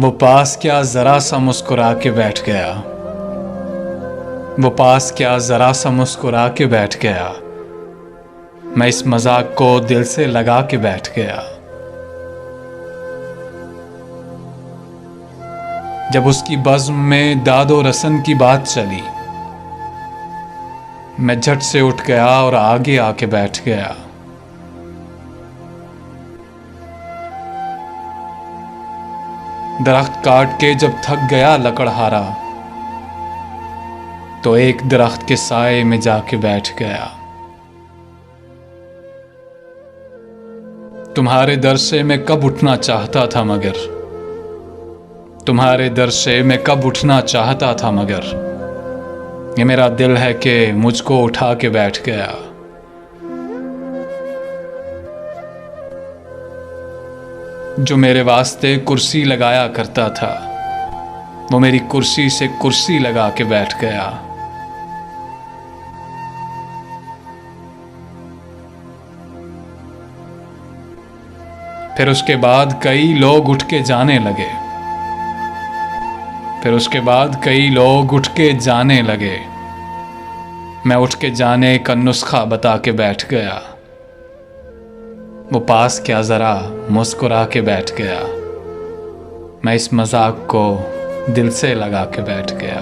वो पास क्या जरा सा मुस्कुरा के बैठ गया। वो पास क्या जरा सा मुस्कुरा के बैठ गया। मैं इस मजाक को दिल से लगा के बैठ गया। जब उसकी बज़्म में दादो रसन की बात चली, मैं झट से उठ गया और आगे आके बैठ गया। दरख्त काट के जब थक गया लकड़हारा, तो एक दरख्त के साए में जाके बैठ गया। तुम्हारे दर से मैं कब उठना चाहता था मगर, तुम्हारे दर से मैं कब उठना चाहता था मगर, ये मेरा दिल है कि मुझको उठा के बैठ गया। जो मेरे वास्ते कुर्सी लगाया करता था, वो मेरी कुर्सी से कुर्सी लगा के बैठ गया। फिर उसके बाद कई लोग उठ के जाने लगे, फिर उसके बाद कई लोग उठ के जाने लगे। मैं उठ के जाने का नुस्खा बता के बैठ गया। वो पास क्या ज़रा मुस्कुरा के बैठ गया। मैं इस मजाक को दिल से लगा के बैठ गया।